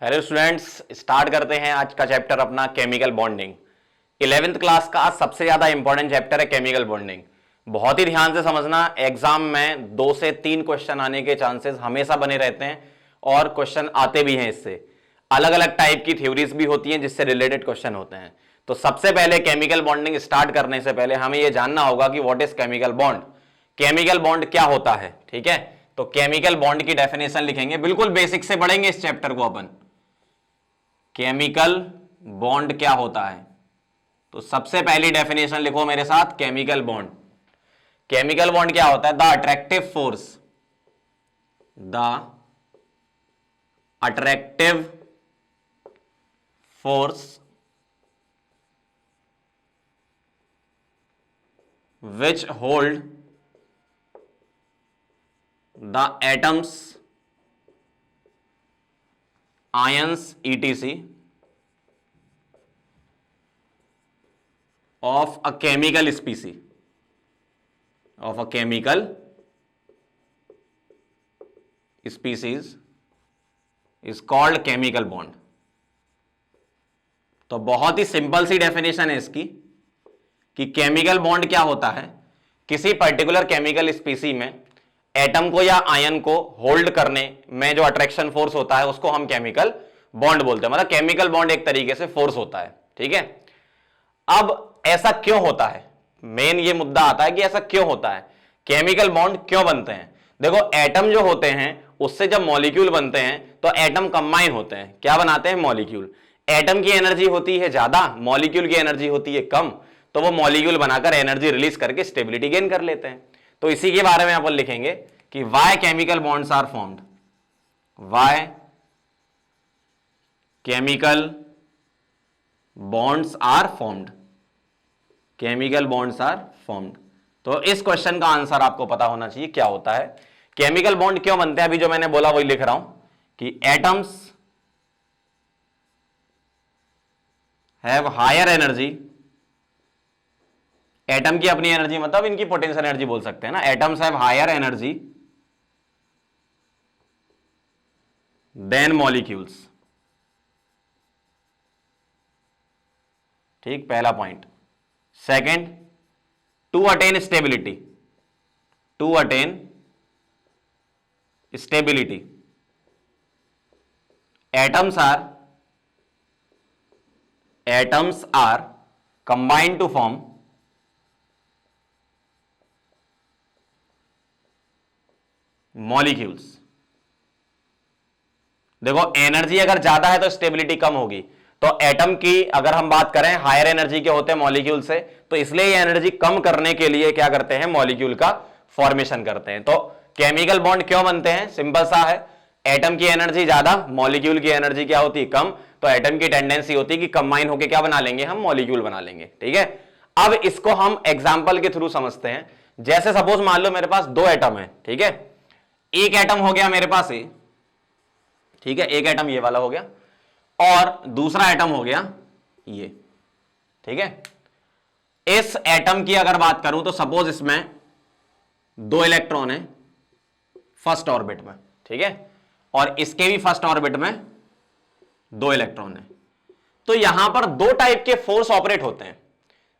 Hello students, start करते हैं आज का चैप्टर अपना केमिकल बॉन्डिंग। 11th क्लास का सबसे ज्यादा इंपॉर्टेंट चैप्टर है केमिकल बॉन्डिंग। बहुत ही ध्यान से समझना, एग्जाम में 2 से 3 क्वेश्चन आने के चांसेस हमेशा बने रहते हैं और क्वेश्चन आते भी हैं। इससे अलग अलग टाइप की थ्योरीज भी होती हैं जिससे रिलेटेड क्वेश्चन होते हैं। तो सबसे पहले केमिकल बॉन्डिंग स्टार्ट करने से पहले हमें यह जानना होगा कि what is chemical bond. Chemical bond क्या होता है, ठीक है। तो केमिकल बॉन्ड की डेफिनेशन लिखेंगे, बिल्कुल बेसिक से पढ़ेंगे इस चैप्टर को अपन। केमिकल बॉन्ड क्या होता है, तो सबसे पहली डेफिनेशन लिखो मेरे साथ, केमिकल बॉन्ड। केमिकल बॉन्ड क्या होता है? The attractive force, the attractive force which hold the atoms, ions etc of a chemical species, of a chemical species is called chemical bond। तो बहुत ही सिंपल सी डेफिनेशन है इसकी कि केमिकल बॉन्ड क्या होता है। किसी पर्टिकुलर केमिकल स्पीसी में एटम को या आयन को होल्ड करने में जो अट्रैक्शन फोर्स होता है उसको हम केमिकल बॉन्ड बोलते हैं। मतलब केमिकल बॉन्ड एक तरीके से फोर्स होता है, ठीक है। अब ऐसा क्यों होता है, मेन ये मुद्दा आता है कि ऐसा क्यों होता है, केमिकल बॉन्ड क्यों बनते हैं। देखो, एटम जो होते हैं उससे जब मॉलिक्यूल बनते हैं तो एटम कंबाइन होते हैं, क्या बनाते हैं? मॉलिक्यूल। एटम की एनर्जी होती है ज्यादा, मॉलिक्यूल की एनर्जी होती है कम, तो वो मॉलिक्यूल बनाकर एनर्जी रिलीज करके स्टेबिलिटी गेन कर लेते हैं। तो इसी के बारे में अपन लिखेंगे कि why chemical bonds are formed, why chemical bonds are formed, chemical bonds are formed. तो इस क्वेश्चन का आंसर आपको पता होना चाहिए क्या होता है, केमिकल बॉन्ड क्यों बनते हैं। अभी जो मैंने बोला वही लिख रहा हूं कि atoms have higher energy, atom की अपनी एनर्जी मतलब इनकी पोटेंशियल एनर्जी बोल सकते हैं ना। Atoms have higher energy than molecules, ठीक, पहला point. Second, to attain stability, to attain stability atoms are combined to form molecules. देखो, एनर्जी अगर ज्यादा है तो स्टेबिलिटी कम होगी। तो एटम की अगर हम बात करें, हायर एनर्जी के होते हैं मॉलिक्यूल से, तो इसलिए ये एनर्जी कम करने के लिए क्या करते हैं? मॉलिक्यूल का फॉर्मेशन करते हैं। तो केमिकल बॉन्ड क्यों बनते हैं? सिंपल सा है, एटम की एनर्जी ज्यादा, मॉलिक्यूल की एनर्जी क्या होती है? कम। तो एटम की टेंडेंसी होती है कि कंबाइन होकर क्या बना लेंगे? हम मॉलिक्यूल बना लेंगे, ठीक है। अब इसको हम एग्जाम्पल के थ्रू समझते हैं। जैसे सपोज मान लो मेरे पास 2 एटम है, ठीक है। एक एटम हो गया मेरे पास ये, ठीक है, एक एटम ये वाला हो गया और दूसरा एटम हो गया ये, ठीक है। इस एटम की अगर बात करूं तो सपोज इसमें 2 इलेक्ट्रॉन है फर्स्ट ऑर्बिट में, ठीक है, और इसके भी फर्स्ट ऑर्बिट में 2 इलेक्ट्रॉन है। तो यहां पर 2 टाइप के फोर्स ऑपरेट होते हैं,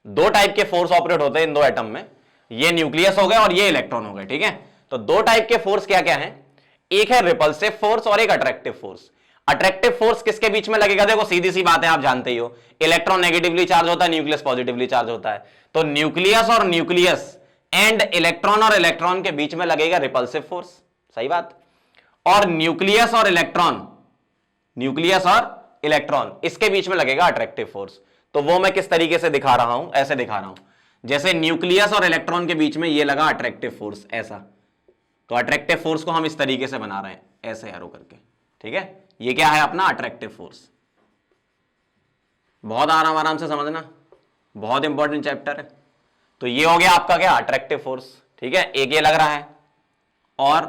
2 टाइप के फोर्स ऑपरेट होते हैं इन 2 एटम में। ये न्यूक्लियस हो गए और ये इलेक्ट्रॉन हो गए, ठीक है। तो 2 टाइप के फोर्स क्या क्या है? एक है रिपल्सिव फोर्स और एक अट्रैक्टिव फोर्स। अट्रैक्टिव फोर्स किसके बीच में लगेगा? देखो, सीधी सी बात है, आप जानते ही हो, इलेक्ट्रॉन नेगेटिवली चार्ज होता है, न्यूक्लियस पॉजिटिवली चार्ज होता है। तो न्यूक्लियस और न्यूक्लियस एंड इलेक्ट्रॉन और इलेक्ट्रॉन के बीच में लगेगा रिपल्सिव फोर्स, सही बात। और न्यूक्लियस और इलेक्ट्रॉन, न्यूक्लियस और इलेक्ट्रॉन इसके बीच में लगेगा अट्रैक्टिव फोर्स। तो वो मैं किस तरीके से दिखा रहा हूं? ऐसे दिखा रहा हूं, जैसे न्यूक्लियस और इलेक्ट्रॉन के बीच में ये लगा अट्रैक्टिव फोर्स, ऐसा। तो अट्रैक्टिव फोर्स को हम इस तरीके से बना रहे हैं, ऐसे एरो करके, ठीक है। ये क्या है अपना? Attractive force. बहुत आराम आराम से समझना, बहुत इंपॉर्टेंट चैप्टर है। तो ये हो गया आपका क्या? अट्रैक्टिव फोर्स, ठीक है। एक ये लग रहा है और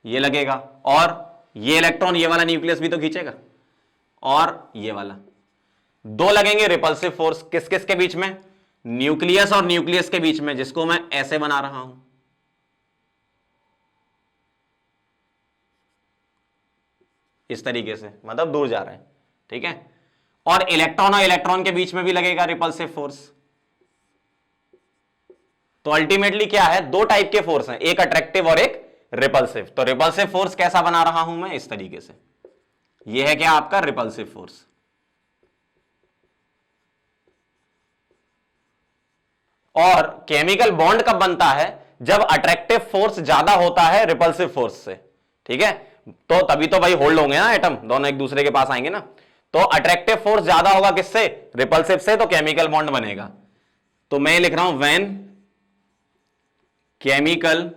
ये लगेगा, और ये इलेक्ट्रॉन ये वाला न्यूक्लियस भी तो खींचेगा, और ये वाला। 2 लगेंगे रिपल्सिव फोर्स, किस किस के बीच में? न्यूक्लियस और न्यूक्लियस के बीच में, जिसको मैं ऐसे बना रहा हूं। इस तरीके से, मतलब दूर जा रहे हैं, ठीक है। और इलेक्ट्रॉन और इलेक्ट्रॉन के बीच में भी लगेगा रिपल्सिव फोर्स। तो अल्टीमेटली क्या है, दो टाइप के फोर्स हैं, एक अट्रैक्टिव और एक रिपल्सिव। तो रिपल्सिव फोर्स कैसा बना रहा हूं मैं, इस तरीके से, यह है क्या आपका रिपल्सिव फोर्स। और केमिकल बॉन्ड कब बनता है, जब अट्रैक्टिव फोर्स ज्यादा होता है रिपल्सिव फोर्स से, ठीक है। तो तभी तो भाई होल्ड होंगे ना एटम, दोनों एक दूसरे के पास आएंगे ना। तो अट्रैक्टिव फोर्स ज्यादा होगा किससे, रिपल्सिव से, तो केमिकल बॉन्ड बनेगा। तो मैं लिख रहा हूं when chemical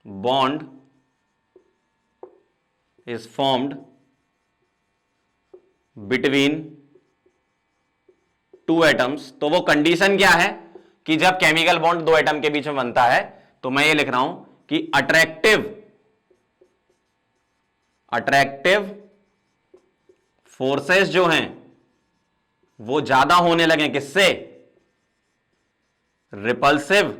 bond is formed between two atoms. तो वो कंडीशन क्या है कि जब केमिकल बॉन्ड दो एटम के बीच में बनता है, तो मैं ये लिख रहा हूं कि अट्रैक्टिव फोर्सेस जो हैं वो ज्यादा होने लगे किससे, रिपल्सिव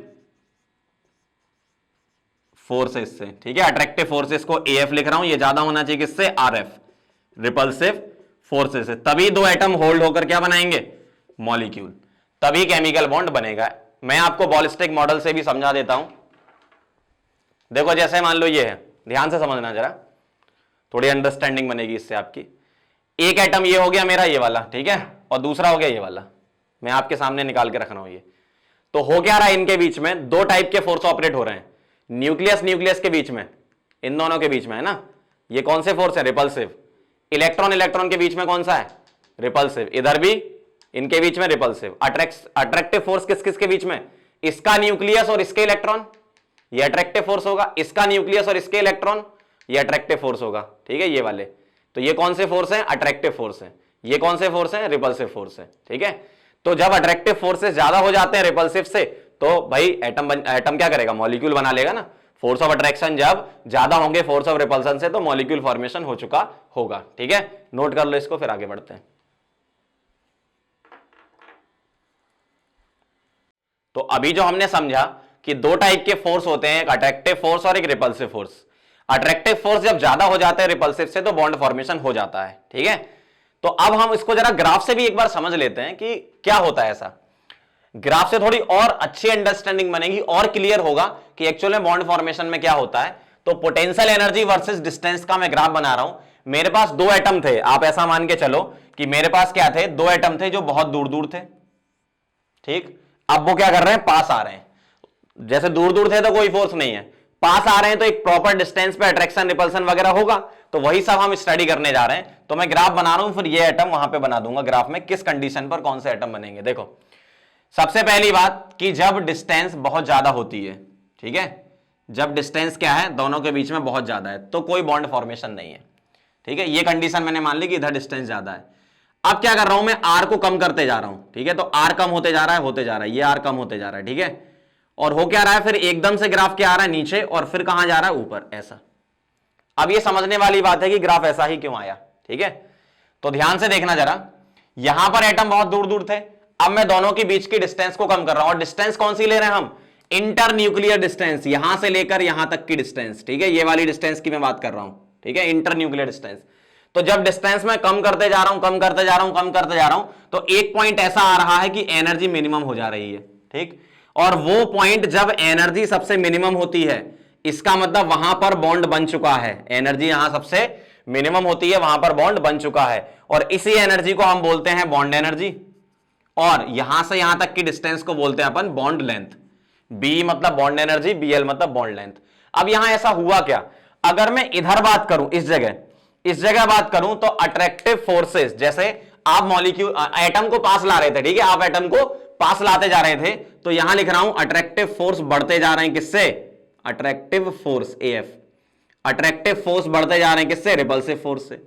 फोर्सेस से, ठीक है। अट्रैक्टिव फोर्सेस को AF लिख रहा हूं, ये ज्यादा होना चाहिए किससे, RF, रिपल्सिव फोर्सेस से। तभी दो एटम होल्ड होकर क्या बनाएंगे, मॉलिक्यूल, तभी केमिकल बॉन्ड बनेगा। मैं आपको बॉलिस्टिक मॉडल से भी समझा देता हूं। देखो जैसे मान लो ये है, ध्यान से समझना जरा, थोड़ी अंडरस्टैंडिंग बनेगी इससे आपकी। एक एटम ये हो गया मेरा ये वाला, ठीक है, और दूसरा हो गया ये वाला, मैं आपके सामने निकाल के रख रहा हूं ये। तो हो क्या रहा है, इनके बीच में दो टाइप के फोर्स ऑपरेट हो रहे हैं, न्यूक्लियस न्यूक्लियस के बीच में, इन दोनों के बीच में है ना। ये कौन से फोर्स है, रिपल्सिव। इलेक्ट्रॉन इलेक्ट्रॉन के बीच में कौन सा है, रिपल्सिव। इधर भी इनके बीच में रिपल्सिव। अट्रैक्टिव फोर्स किस किस के बीच में, इसका न्यूक्लियस और इसके इलेक्ट्रॉन, ये अट्रैक्टिव फोर्स होगा। इसका न्यूक्लियस और इसके इलेक्ट्रॉन, ये अट्रैक्टिव फोर्स होगा, ठीक है, ये वाले। तो ये कौन से फोर्स हैं, अट्रैक्टिव फोर्स है। ये कौन से फोर्स हैं, रिपल्सिव फोर्स है, ठीक है। तो जब अट्रैक्टिव फोर्सेस ज्यादा हो जाते हैं रिपल्सिव से, तो भाई एटम क्या करेगा, मॉलिक्यूल बना लेगा ना। फोर्स ऑफ अट्रैक्शन जब ज्यादा होंगे फोर्स ऑफ रिपल्सन से, तो मॉलिक्यूल फॉर्मेशन हो चुका होगा, ठीक है। नोट कर लो इसको, फिर आगे बढ़ते हैं। तो अभी जो हमने समझा कि दो टाइप के फोर्स होते हैं, एक अट्रैक्टिव फोर्स और एक रिपल्सिव फोर्स। अट्रैक्टिव फोर्स जब ज्यादा हो जाते हैं रिपल्सिव से, तो बॉन्ड फॉर्मेशन हो जाता है, ठीक है। तो अब हम इसको जरा ग्राफ से भी एक बार समझ लेते हैं कि क्या होता है ऐसा। ग्राफ से थोड़ी और अच्छी अंडरस्टैंडिंग बनेगी, और क्लियर होगा कि एक्चुअल में बॉन्ड फॉर्मेशन में क्या होता है। तो पोटेंशियल एनर्जी वर्सेस डिस्टेंस का मैं ग्राफ बना रहा हूं। मेरे पास दो एटम थे, आप ऐसा मान के चलो कि मेरे पास क्या थे, दो एटम थे जो बहुत दूर दूर थे, ठीक। अब वो क्या कर रहे हैं, पास आ रहे हैं। जैसे दूर दूर थे तो कोई फोर्स नहीं है, पास आ रहे हैं तो एक प्रॉपर डिस्टेंस पे अट्रैक्शन रिपल्सन वगैरह होगा। तो वही सब हम स्टडी करने जा रहे हैं। तो मैं ग्राफ बना रहा हूं, फिर ये एटम वहां पे बना दूंगा ग्राफ में, किस कंडीशन पर कौन से एटम बनेंगे। देखो सबसे पहली बात कि जब डिस्टेंस बहुत ज्यादा होती है, ठीक है, जब डिस्टेंस क्या है, दोनों के बीच में बहुत ज्यादा है, तो कोई बॉन्ड फॉर्मेशन नहीं है, ठीक है। ये कंडीशन मैंने मान ली कि इधर डिस्टेंस ज्यादा है। अब क्या कर रहा हूं मैं, आर को कम करते जा रहा हूं, ठीक है। तो आर कम होते जा रहा है, होते जा रहा है, ये आर कम होते जा रहा है, ठीक है। और हो क्या रहा है, फिर एकदम से ग्राफ क्या आ रहा है, नीचे, और फिर कहां जा रहा है, ऊपर, ऐसा। अब ये समझने वाली बात है कि ग्राफ ऐसा ही क्यों आया, ठीक है। तो ध्यान से देखना जरा, यहां पर एटम बहुत दूर दूर थे, अब मैं दोनों के बीच की डिस्टेंस को कम कर रहा हूं। और डिस्टेंस कौन सी ले रहे हैं हम, इंटर न्यूक्लियर डिस्टेंस, यहां से लेकर यहां तक की डिस्टेंस, ठीक है। ये वाली डिस्टेंस की मैं बात कर रहा हूं, ठीक है, इंटर न्यूक्लियर डिस्टेंस। तो जब डिस्टेंस में कम करते जा रहा हूं, कम करते जा रहा हूं, कम करते जा रहा हूं, तो एक पॉइंट ऐसा आ रहा है कि एनर्जी मिनिमम हो जा रही है, ठीक। और वो पॉइंट जब एनर्जी सबसे मिनिमम होती है, इसका मतलब वहां पर बॉन्ड बन चुका है। एनर्जी यहां सबसे मिनिमम होती है, वहां पर बॉन्ड बन चुका है, और इसी एनर्जी को हम बोलते हैं बॉन्ड एनर्जी। और यहां से यहां तक की डिस्टेंस को बोलते हैं अपन बॉन्ड लेंथ। बी मतलब बॉन्ड एनर्जी, बीएल मतलब बॉन्ड लेंथ। अब यहां ऐसा हुआ क्या, अगर मैं इधर बात करूं, इस जगह बात करूं, तो अट्रैक्टिव फोर्सेस, जैसे आप मॉलिक्यूल एटम को पास ला रहे थे, ठीक है, आप एटम को पास लाते जा रहे थे, तो यहां लिख रहा हूं अट्रैक्टिव फोर्स बढ़ते जा रहे हैं, किससे, attractive force AF। Attractive force बढ़ते जा रहे हैं किससे, रिपल्सिव फोर्स से।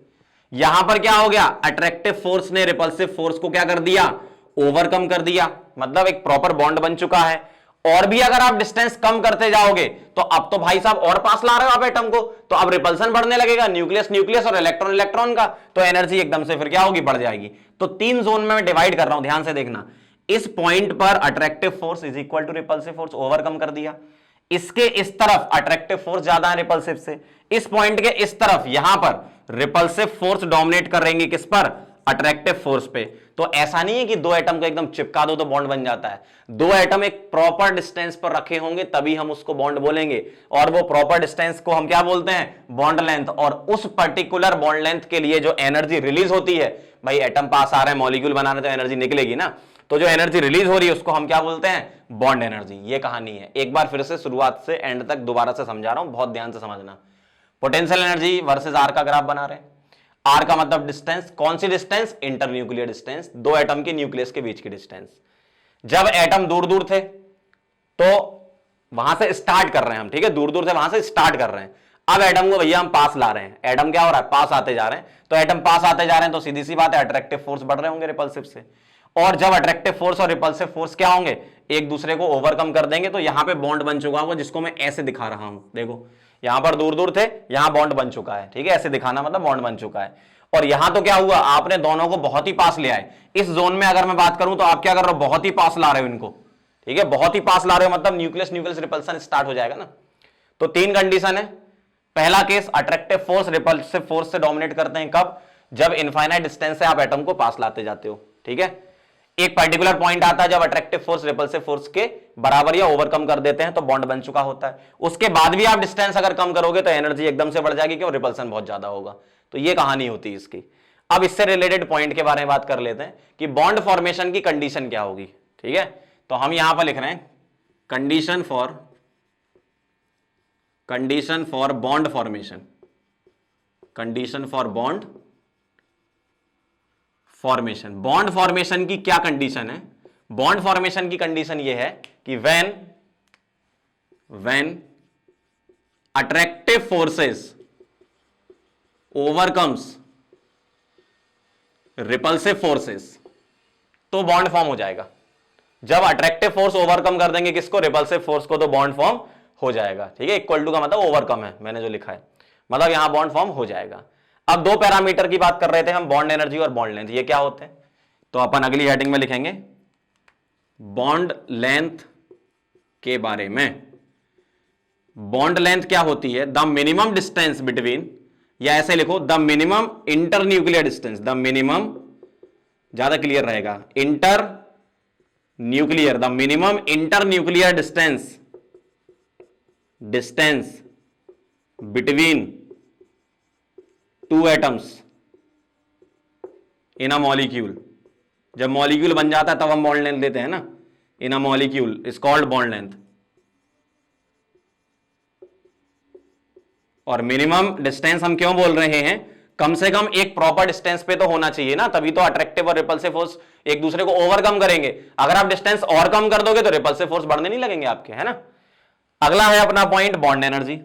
यहां पर क्या हो गया, अट्रैक्टिव फोर्स ने रिपल्सिव फोर्स को क्या कर दिया, ओवरकम कर दिया, मतलब एक प्रॉपर बॉन्ड बन चुका है। और भी अगर आप डिस्टेंस कम करते जाओगे, तो अब तो भाई साहब और पास ला रहे हो आप एटम को, तो अब रिपल्सन बढ़ने लगेगा, न्यूक्लियस न्यूक्लियस और इलेक्ट्रॉन इलेक्ट्रॉन का, तो एनर्जी एकदम से फिर क्या होगी, बढ़ जाएगी। तो तीन जोन में मैं डिवाइड कर रहा हूं, ध्यान से देखना। इस पॉइंट पर attractive force is equal to repulsive force, overcome कर दिया। इसके इस तरफ अट्रैक्टिव फोर्स ज्यादा है रिपल्सिव से, इस पॉइंट के इस तरफ यहां पर रिपल्सिव फोर्स डोमिनेट करेंगे किस पर, अट्रैक्टिव फोर्स पे। तो ऐसा नहीं है कि दो एटम को एकदम चिपका दो तो बॉन्ड बन जाता है, दो एटम एक प्रॉपर डिस्टेंस पर रखे होंगे तभी हम उसको बॉन्ड बोलेंगे, और वो प्रॉपर डिस्टेंस को हम क्या बोलते हैं, बॉन्ड लेंथ। और उस पर्टिकुलर बॉन्ड लेंथ के लिए जो एनर्जी रिलीज होती है, भाई एटम पास आ रहा है मॉलिक्यूल बनाने तो एनर्जी निकलेगी ना, तो जो एनर्जी रिलीज हो रही है उसको हम क्या बोलते हैं, बॉन्ड एनर्जी। ये कहानी है, एक बार फिर से शुरुआत से एंड तक दोबारा से समझा रहा हूं, बहुत ध्यान से समझना। पोटेंशियल एनर्जी वर्सेस आर का ग्राफ बना रहे हैं। आर का मतलब डिस्टेंस, कौन सी डिस्टेंस, इंटरन्यूक्लियर डिस्टेंस, दो एटम के न्यूक्लियस के बीच की डिस्टेंस। जब एटम दूर दूर थे तो वहां से स्टार्ट कर रहे हैं हम, ठीक है, दूर दूर से वहां से स्टार्ट कर रहे हैं। अब एटम को भैया हम पास ला रहे हैं, एटम क्या हो रहा है, पास आते जा रहे हैं। तो एटम पास आते जा रहे हैं तो सीधी सी बात है अट्रैक्टिव फोर्स बढ़ रहे होंगे रिपल्सिव से, और जब अट्रैक्टिव फोर्स और रिपल्सिव फोर्स क्या होंगे, एक दूसरे को ओवरकम कर देंगे। तो यहां पे बॉन्ड बन चुका होगा, जिसको मैं ऐसे दिखा रहा हूं, देखो यहां पर दूर दूर थे, यहां बॉन्ड बन चुका है, ठीक है, ऐसे दिखाना मतलब बॉन्ड बन चुका है। और यहां तो क्या हुआ, आपने दोनों को बहुत ही पास ले आए। इस जोन में अगर मैं बात करूं तो आप क्या कर रहे हो, बहुत ही पास ला रहे हो इनको, ठीक है, बहुत ही पास ला रहे हो, मतलब न्यूक्लियस न्यूक्लियस रिपल्सन स्टार्ट हो जाएगा ना। तो तीन कंडीशन है। पहला case, attractive force repulsive force से डोमिनेट करते हैं, कब, जब इनफाइनाइट डिस्टेंस से आप एटम को पास लाते जाते हो, ठीक है। एक पर्टिकुलर पॉइंट आता है जब अट्रैक्टिव फोर्स रिपल्सिव फोर्स के बराबर या ओवरकम कर देते हैं तो बॉन्ड बन चुका होता है। उसके बाद भी आप डिस्टेंस अगर कम करोगे तो एनर्जी एकदम से बढ़ जाएगी, क्यों, रिपल्सन बहुत ज्यादा होगा। तो ये कहानी होती है इसकी। अब इससे रिलेटेड पॉइंट के बारे में बात कर लेते हैं कि बॉन्ड फॉर्मेशन की कंडीशन क्या होगी, ठीक है। तो हम यहां पर लिख रहे हैं condition for bond formation, condition for bond formation. Bond formation की क्या कंडीशन है, बॉन्ड फॉर्मेशन की कंडीशन यह है कि when attractive forces overcomes repulsive forces तो बॉन्ड फॉर्म हो जाएगा। जब अट्रैक्टिव फोर्स ओवरकम कर देंगे किसको, रिपल्सिव फोर्स को, तो बॉन्ड फॉर्म हो जाएगा, ठीक है। इक्वल टू का मतलब ओवरकम है, मैंने जो लिखा है, मतलब यहां बॉन्ड फॉर्म हो जाएगा। अब दो पैरामीटर की बात कर रहे थे हम, बॉन्ड एनर्जी और बॉन्ड लेंथ, ये क्या होते हैं, तो अपन अगली हेडिंग में लिखेंगे बॉन्ड लेंथ के बारे में। बॉन्ड लेंथ क्या होती है, द मिनिमम डिस्टेंस बिटवीन, या ऐसे लिखो the minimum internuclear distance, the minimum ज्यादा क्लियर रहेगा, inter nuclear, the minimum internuclear distance between two atoms in a molecule. जब मॉलिक्यूल बन जाता है तब हम बॉन्ड लेंथ लेते हैं ना, in a molecule is called bond length. और मिनिमम डिस्टेंस हम क्यों बोल रहे हैं, कम से कम एक प्रॉपर डिस्टेंस पे तो होना चाहिए ना, तभी तो अट्रैक्टिव और रिपल्सिव फोर्स एक दूसरे को ओवरकम करेंगे। अगर आप डिस्टेंस और कम कर दोगे तो रिपल्सिव फोर्स बढ़ने नहीं लगेंगे आपके, है ना। अगला है अपना पॉइंट बॉन्ड एनर्जी।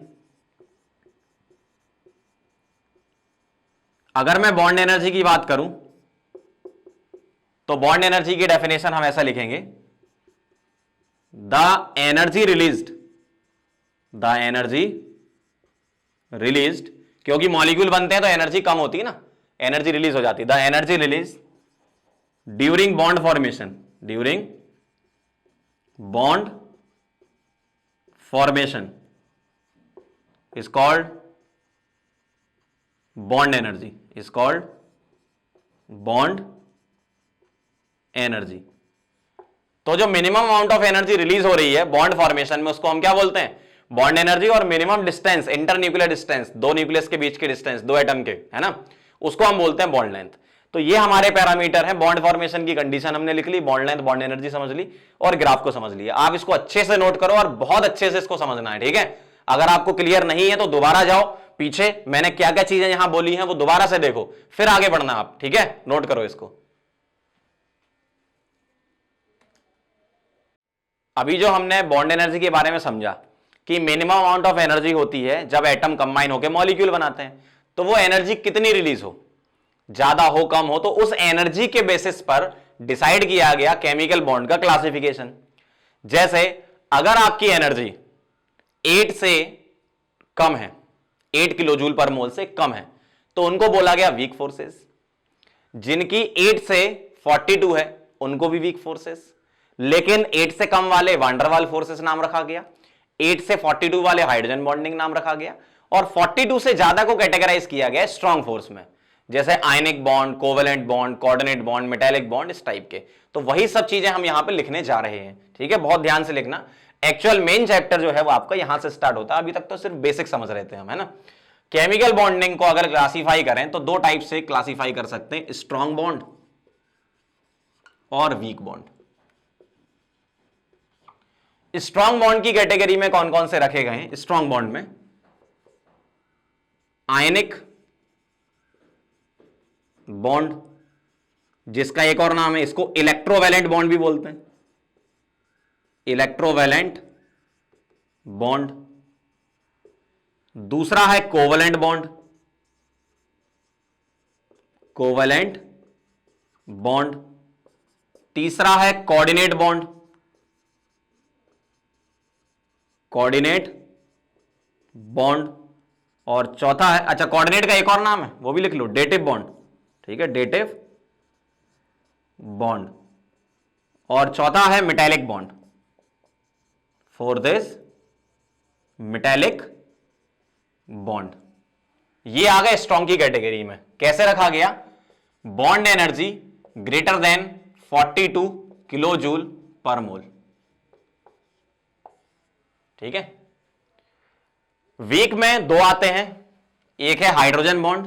अगर मैं बॉन्ड एनर्जी की बात करूं तो बॉन्ड एनर्जी की डेफिनेशन हम ऐसा लिखेंगे, द एनर्जी रिलीज्ड, क्योंकि मॉलिक्यूल बनते हैं तो एनर्जी कम होती है ना, एनर्जी रिलीज हो जाती है। The energy release during bond formation is called bond energy, is called bond energy. तो जो minimum amount of energy release हो रही है बॉन्ड फॉर्मेशन में, उसको हम क्या बोलते हैं, बॉन्ड एनर्जी। और मिनिमम डिस्टेंस, इंटरन्यूक्लियर डिस्टेंस, दो न्यूक्लियस के बीच की डिस्टेंस, दो एटम के, है ना, उसको हम बोलते हैं बॉन्ड लेंथ। तो ये हमारे पैरामीटर है। बॉन्ड फॉर्मेशन की कंडीशन हमने लिख ली, बॉन्ड लेंथ, बॉन्ड एनर्जी समझ ली, और ग्राफ को समझ लिया। आप इसको अच्छे से नोट करो और बहुत अच्छे से इसको समझना है, ठीक है। अगर आपको क्लियर नहीं है तो दोबारा जाओ पीछे, मैंने क्या क्या चीजें यहां बोली हैं वो दोबारा से देखो, फिर आगे बढ़ना आप, ठीक है। नोट करो इसको। अभी जो हमने बॉन्ड एनर्जी के बारे में समझा कि मिनिमम अमाउंट ऑफ एनर्जी होती है जब एटम कंबाइन होकर मॉलिक्यूल बनाते हैं, तो वो एनर्जी कितनी रिलीज हो, ज्यादा हो कम हो, तो उस एनर्जी के बेसिस पर डिसाइड किया गया केमिकल बॉन्ड का क्लासिफिकेशन। जैसे अगर आपकी एनर्जी 8 से कम है, 8 किलो जूल पर मोल से कम है, तो उनको बोला गया वीक फोर्सेस। जिनकी 8 से 42 है उनको भी वीक फोर्सेस, लेकिन 8 से कम वाले वांडरवाल फोर्सेस नाम रखा गया। 8 से 42 वाले हाइड्रोजन बॉन्डिंग नाम रखा गया, और 42 से ज्यादा को कैटेगराइज किया गया स्ट्रॉन्ग फोर्स में, जैसे ionic bond, covalent bond, coordinate bond, metallic bond, इस टाइप के। तो वही सब चीजें हम यहां पे लिखने जा रहे हैं, ठीक है, बहुत ध्यान से लिखना। एक्चुअल मेन चैप्टर जो है वो आपका यहां से स्टार्ट होता है, अभी तक तो सिर्फ बेसिक समझ रहे थे हम, है ना। केमिकल बॉन्डिंग को अगर क्लासीफाई करें तो दो टाइप से क्लासीफाई कर सकते हैं, स्ट्रॉन्ग बॉन्ड और वीक बॉन्ड। स्ट्रॉन्ग बॉन्ड की कैटेगरी में कौन कौन से रखे गए हैं? स्ट्रॉन्ग बॉन्ड में आयनिक बॉन्ड, जिसका एक और नाम है, इसको इलेक्ट्रोवैलेंट बॉन्ड भी बोलते हैं, इलेक्ट्रोवैलेंट बॉन्ड। दूसरा है कोवलेंट बॉन्ड, कोवलेंट बॉन्ड। तीसरा है कोऑर्डिनेट बॉन्ड, कोऑर्डिनेट बॉन्ड। और चौथा है, अच्छा कोऑर्डिनेट का एक और नाम है वो भी लिख लो, डेटिव बॉन्ड, ठीक है, डेटिव बॉन्ड। और चौथा है metallic bond, for this metallic bond. ये आ गए स्ट्रॉन्ग की कैटेगरी में। कैसे रखा गया? Bond energy greater than 42 kilojoule per mole, ठीक है। वीक में दो आते हैं, एक है हाइड्रोजन बॉन्ड,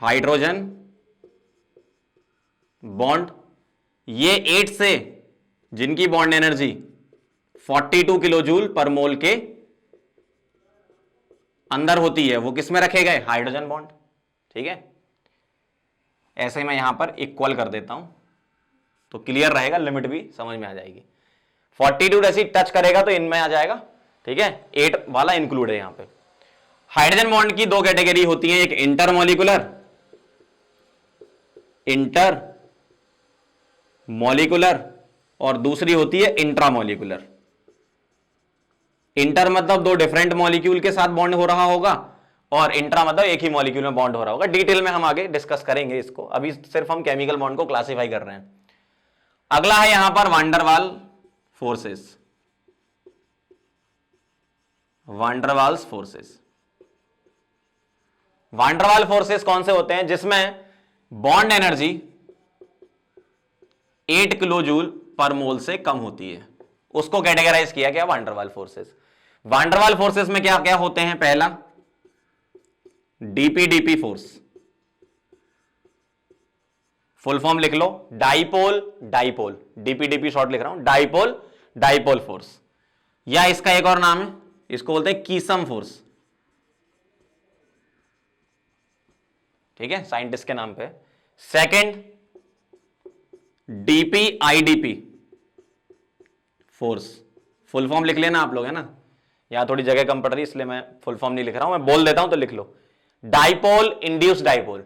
हाइड्रोजन बॉन्ड, ये 8 से जिनकी bond energy 42 kilojoule per मोल के अंदर होती है, वो किस में रखे गए? हाइड्रोजन बॉन्ड, ठीक है। ऐसे मैं यहां पर इक्वल कर देता हूं तो क्लियर रहेगा, लिमिट भी समझ में आ जाएगी। 42 ऐसी टच करेगा तो इनमें आ जाएगा, ठीक है, 8 वाला इंक्लूड है यहां पे। हाइड्रोजन बॉन्ड की दो कैटेगरी होती है, एक इंटरमॉलिक्यूलर, इंटरमॉलिक्यूलर, और दूसरी होती है इंट्रामॉलिक्यूलर। इंटर मतलब दो डिफरेंट मॉलिक्यूल के साथ बॉन्ड हो रहा होगा, और इंट्रा मतलब एक ही मॉलिक्यूल में बॉन्ड हो रहा होगा। डिटेल में हम आगे डिस्कस करेंगे इसको, अभी सिर्फ हम केमिकल बॉन्ड को क्लासिफाई कर रहे हैं। अगला है यहां पर van der Waal forces, van der Waals forces. Van der Waal forces कौन से होते हैं? जिसमें bond energy 8 kilo joule per मोल से कम होती है, उसको कैटेगराइज किया गया वांडरवाल फोर्सेस। वांडरवाल फोर्सेस में क्या क्या होते हैं? पहला डीपीडीपी फोर्स, फुल फॉर्म लिख लो, डाइपोल डाइपोल, डीपीडीपी शॉर्ट लिख रहा हूं, डाइपोल डाइपोल फोर्स, या इसका एक और नाम है, इसको बोलते हैं कीसम फोर्स, ठीक है, साइंटिस्ट के नाम पे। सेकंड डीपीआईडीपी फोर्स, फुल फॉर्म लिख लेना आप लोग, है ना, यहां थोड़ी जगह कम पड़ रही इसलिए मैं फुल फॉर्म नहीं लिख रहा हूं, मैं बोल देता हूं तो लिख लो, dipole induce dipole,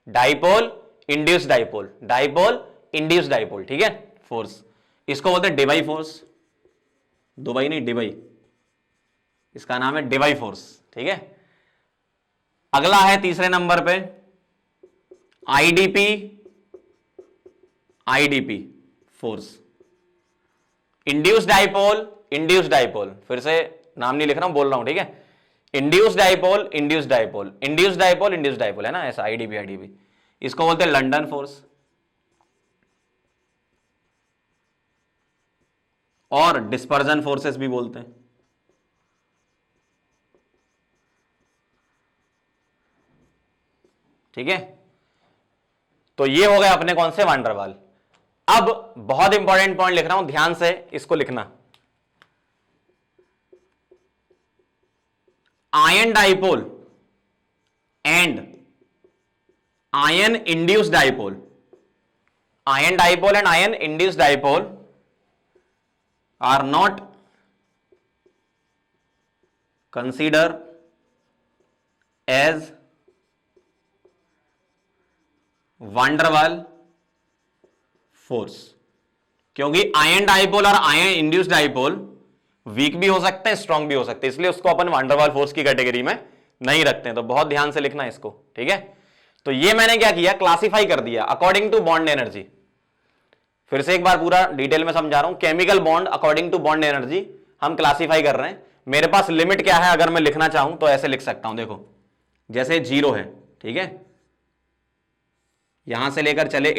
dipole induce dipole, dipole induce dipole, ठीक है, फोर्स। इसको बोलते हैं डिबाई फोर्स, दुबई नहीं डिबाई, इसका नाम है डिबाई फोर्स, ठीक है। अगला है तीसरे नंबर पे IDP, IDP force, induce dipole, induce dipole, फिर से नाम नहीं लिख रहा हूं, बोल रहा हूं, ठीक है, induce dipole, induce dipole, induce dipole, induce dipole, है ना, ऐसा आईडीपी, आईडीपी। इसको बोलते हैं लंदन फोर्स, और डिस्पर्जन फोर्सेस भी बोलते हैं, ठीक है। तो ये हो गए अपने कौन से? वांडरवाल। अब बहुत इंपॉर्टेंट पॉइंट लिख रहा हूं, ध्यान से इसको लिखना। Ion dipole and ion induced dipole, ion dipole and ion induced dipole are not consider as van der Waals force, क्योंकि आयन डाइपोल और आयन इंड्यूस्ड डाइपोल वीक भी हो सकते हैं, स्ट्रांग भी हो सकते हैं, इसलिए उसको अपन वांडरवाल फोर्स की कैटेगरी में नहीं रखते हैं। तो बहुत ध्यान से लिखना इसको, ठीक है। तो ये मैंने क्या किया? क्लासिफाई कर दिया अकॉर्डिंग टू बॉन्ड एनर्जी। फिर से एक बार पूरा डिटेल में समझा रहा हूं। Chemical bond according to bond energy हम क्लासीफाई कर रहे हैं। मेरे पास लिमिट क्या है, अगर मैं लिखना चाहूं तो ऐसे लिख सकता हूं, देखो जैसे 0 है, ठीक है, यहां से लेकर चले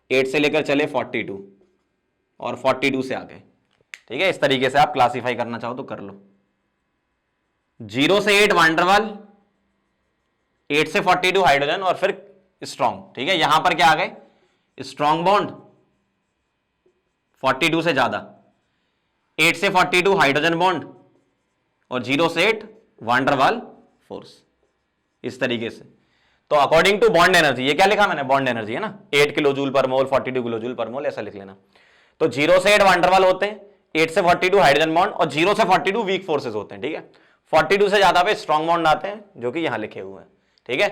8 से लेकर चले 42 और 42 से आगे, ठीक है। इस तरीके से आप क्लासीफाई करना चाहो तो कर लो। 0 से 8 वांडरवाल, 8 से 42 हाइड्रोजन और फिर स्ट्रॉन्ग, ठीक है। यहां पर क्या आ गए, स्ट्रॉन्ग बॉन्ड 42 से ज्यादा, 8 से 42 हाइड्रोजन बॉन्ड और 0 से 8 वांडरवाल फोर्स, इस तरीके से। तो अकॉर्डिंग टू बॉन्ड एनर्जी, ये क्या लिखा मैंने, बॉन्ड एनर्जी है ना, 8 किलो जूल पर मोल, 42 किलो जूल पर मोल, ऐसा लिख लेना। तो 0 से 8 वांडरवाल होते हैं, 8 से 42 हाइड्रोजन बॉन्ड और 0 से 42 वीक फोर्सेस होते हैं, ठीक है। 42 से ज्यादा पे स्ट्रॉन्ग बॉन्ड आते हैं जो कि यहां लिखे हुए हैं, ठीक है।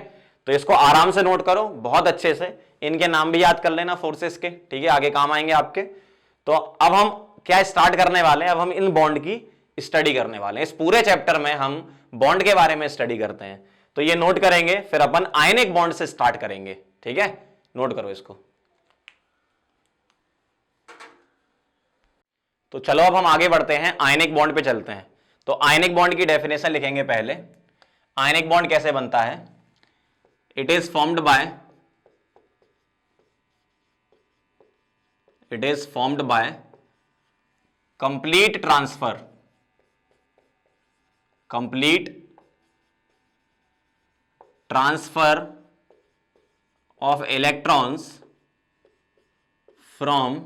तो इसको आराम से नोट करो बहुत अच्छे से, इनके नाम भी याद कर लेना फोर्सेस के, ठीक है, आगे काम आएंगे आपके। तो अब हम क्या स्टार्ट करने वाले हैं, अब हम इन बॉन्ड की स्टडी करने वाले हैं। इस पूरे चैप्टर में हम बॉन्ड के बारे में स्टडी करते हैं, तो ये नोट करेंगे, फिर अपन आयनिक बॉन्ड से स्टार्ट करेंगे, ठीक है। नोट करो इसको। तो चलो अब हम आगे बढ़ते हैं, आयनिक बॉन्ड पे चलते हैं। तो आयनिक बॉन्ड की डेफिनेशन लिखेंगे पहले। आयनिक बॉन्ड कैसे बनता है, it is formed by complete transfer of electrons from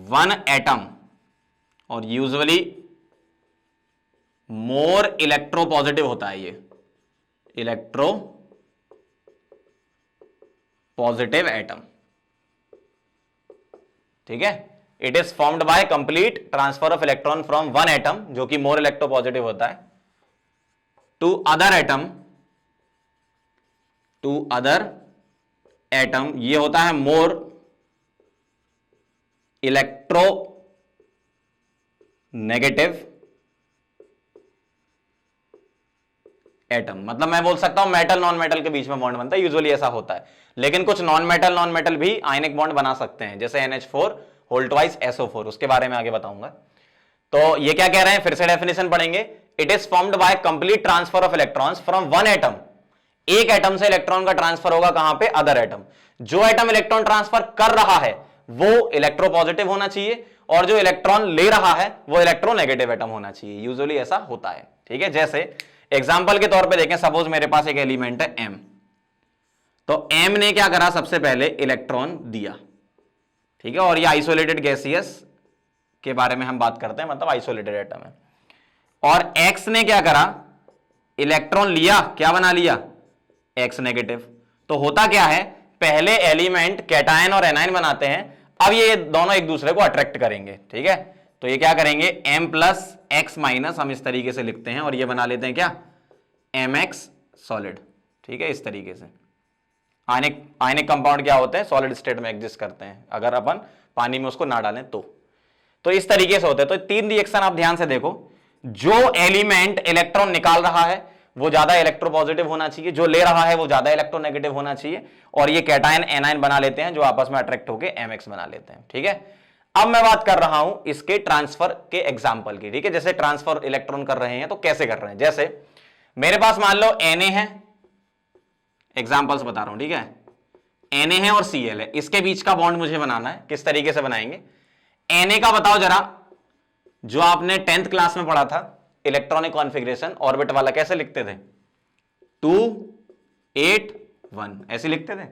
one atom और यूजुअली मोर इलेक्ट्रोपॉजिटिव होता है, ये इलेक्ट्रोपॉजिटिव एटम, ठीक है। It is formed by complete transfer of electron from one atom, जो कि मोर इलेक्ट्रोपॉजिटिव होता है, टू अदर एटम, ये होता है मोर इलेक्ट्रो नेगेटिव एटम। मतलब मैं बोल सकता हूं मेटल नॉन मेटल के बीच में बॉन्ड बनता है, यूजुअली ऐसा होता है। लेकिन कुछ नॉन मेटल भी आयनिक बॉन्ड बना सकते हैं, जैसे NH4 होल ट्वाइस SO4, उसके बारे में आगे बताऊंगा। तो ये क्या कह रहे हैं, फिर से डेफिनेशन पढ़ेंगे। It is formed by complete transfer of electrons from one atom, एक एटम से इलेक्ट्रॉन का ट्रांसफर होगा कहां पे, अदर एटम। जो एटम इलेक्ट्रॉन ट्रांसफर कर रहा है वो इलेक्ट्रोपॉजिटिव होना चाहिए, और जो इलेक्ट्रॉन ले रहा है वो इलेक्ट्रोनेगेटिव एटम होना चाहिए, यूजुअली ऐसा होता है, ठीक है। जैसे एग्जांपल के तौर पे देखें, सपोज मेरे पास एक एलिमेंट है M, तो M ने क्या करा, सबसे पहले इलेक्ट्रॉन दिया, ठीक है, और ये आइसोलेटेड गैसियस के बारे में हम बात करते हैं, मतलब आइसोलेटेड एटम है। और X ने क्या करा, इलेक्ट्रॉन लिया, क्या बना लिया, X नेगेटिव। तो होता क्या है, पहले एलिमेंट कैटायन और एनायन बनाते हैं, अब ये दोनों एक दूसरे को अट्रैक्ट करेंगे, ठीक है। तो ये क्या करेंगे, M प्लस X माइनस, हम इस तरीके से लिखते हैं, और ये बना लेते हैं क्या, MX सॉलिड, ठीक है। इस तरीके से आयनिक कंपाउंड क्या होते हैं, सॉलिड स्टेट में एग्जिस्ट करते हैं, अगर अपन पानी में उसको ना डालें तो इस तरीके से होते हैं। तो तीन रिएक्शन आप ध्यान से देखो, जो एलिमेंट इलेक्ट्रॉन निकाल रहा है वो ज्यादा इलेक्ट्रोपॉजिटिव होना चाहिए, जो ले रहा है वो ज्यादा इलेक्ट्रोनेगेटिव होना चाहिए, और ये कैटायन एनायन बना लेते हैं जो आपस में अट्रैक्ट होकर MX बना लेते हैं, ठीक है। अब मैं बात कर रहा हूं इसके ट्रांसफर के एग्जाम्पल की, ठीक है। जैसे ट्रांसफर इलेक्ट्रॉन कर रहे हैं तो कैसे कर रहे हैं, जैसे मेरे पास मान लो Na है, एग्जाम्पल्स बता रहा हूं, ठीक है। Na है और Cl है, इसके बीच का बॉन्ड मुझे बनाना है, किस तरीके से बनाएंगे। Na का बताओ जरा, जो आपने 10th क्लास में पढ़ा था इलेक्ट्रॉनिक कॉन्फ़िगरेशन, ऑर्बिट वाला, कैसे लिखते थे, 2 8 1, ऐसे लिखते थे।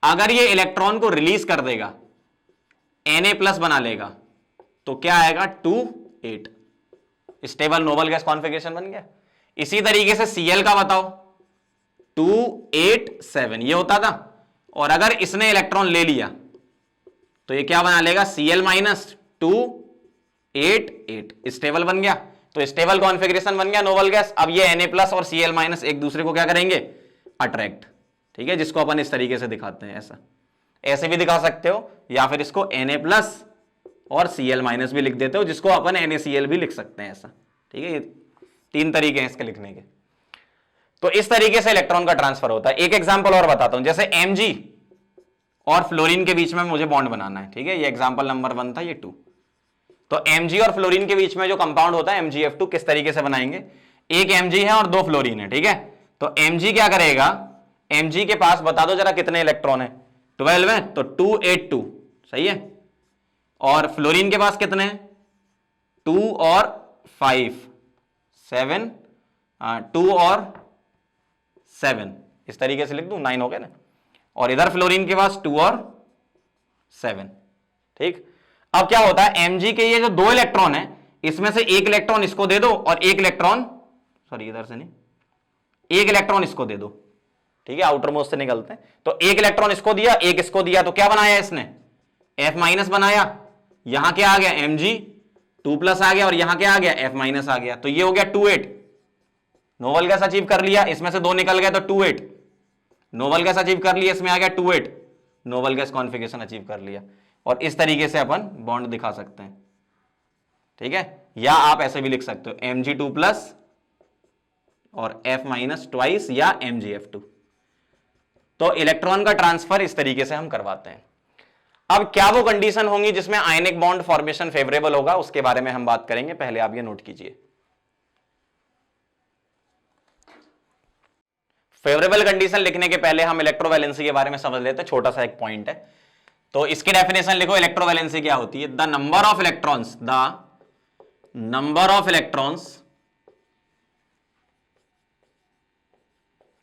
अगर ये इलेक्ट्रॉन को रिलीज कर देगा, Na प्लस बना लेगा, तो क्या आएगा, 2 8, स्टेबल नोबल गैस कॉन्फ़िगरेशन बन गया। इसी तरीके से Cl का बताओ, 2 8 7, ये होता था। और अगर इसने इलेक्ट्रॉन ले लिया तो ये क्या बना लेगा, Cl माइनस 2 8 8, स्टेबल बन गया। तो स्टेबल कॉन्फ़िगरेशन बन गया नोबल गैस। अब ये Na प्लस और Cl माइनस एक दूसरे को क्या करेंगे, अट्रैक्ट, ठीक है, जिसको अपन इस तरीके से दिखाते हैं, ऐसे भी दिखा सकते हो, या फिर इसको Na प्लस और Cl माइनस भी लिख देते हो, जिसको अपन NaCl भी लिख सकते हैं, ऐसा, ठीक है। ये तीन तरीके हैं इसके लिखने के। तो इस तरीके से इलेक्ट्रॉन का ट्रांसफर होता है। एक एग्जांपल और बताता हूं, जैसे Mg और फ्लोरीन के बीच में मुझे बॉन्ड बनाना है, ठीक है। ये एग्जांपल नंबर 1 था, ये 2। तो Mg और फ्लोरीन के बीच में जो कंपाउंड होता है MgF2 किस तरीके से बनाएंगे, एक Mg है और 2 फ्लोरीन है, ठीक है। तो Mg क्या करेगा, Mg के पास बता दो जरा कितने इलेक्ट्रॉन है, 12 है, तो 282, सही है। और फ्लोरीन के पास कितने हैं, 2 और 5, 7, 2 और 7, इस तरीके से लिख दूं, 9 हो गया ना। और इधर फ्लोरीन के पास 2 और 7, ठीक। अब क्या होता है, Mg के ये जो 2 इलेक्ट्रॉन है, इसमें से एक इलेक्ट्रॉन इसको दे दो और एक इलेक्ट्रॉन, सॉरी इधर से नहीं, एक इलेक्ट्रॉन इसको दे दो, ठीक है, आउटर मोस्ट से निकलते हैं। तो एक इलेक्ट्रॉन इसको दिया, एक इसको दिया, तो क्या बनाया इसने, F- बनाया। यहां क्या आ गया, Mg 2+ आ गया, और यहां क्या आ गया, F- आ गया। तो ये हो गया 28, नोबल गैस अचीव कर लिया, इसमें से 2 निकल गया तो 28, नोबल गैस अचीव कर लिया, इसमें आ गया 28, नोबल गैस कॉन्फिगरेशन अचीव कर लिया। और इस तरीके से अपन बॉन्ड दिखा सकते हैं, ठीक है। या आप ऐसे भी लिख सकते हो Mg2+ और F- ट्वाइस या MgF2। तो इलेक्ट्रॉन का ट्रांसफर इस तरीके से हम करवाते हैं। अब क्या वो कंडीशन होंगी जिसमें आयनिक बॉन्ड फॉर्मेशन फेवरेबल होगा, उसके बारे में हम बात करेंगे, पहले आप ये नोट कीजिए। फेवरेबल कंडीशन लिखने के पहले हम इलेक्ट्रोवैलेंसी के बारे में समझ लेते हैं, छोटा सा एक पॉइंट है। तो इसकी डेफिनेशन लिखो, इलेक्ट्रोवैलेंसी क्या होती है, the number of electrons, the number of electrons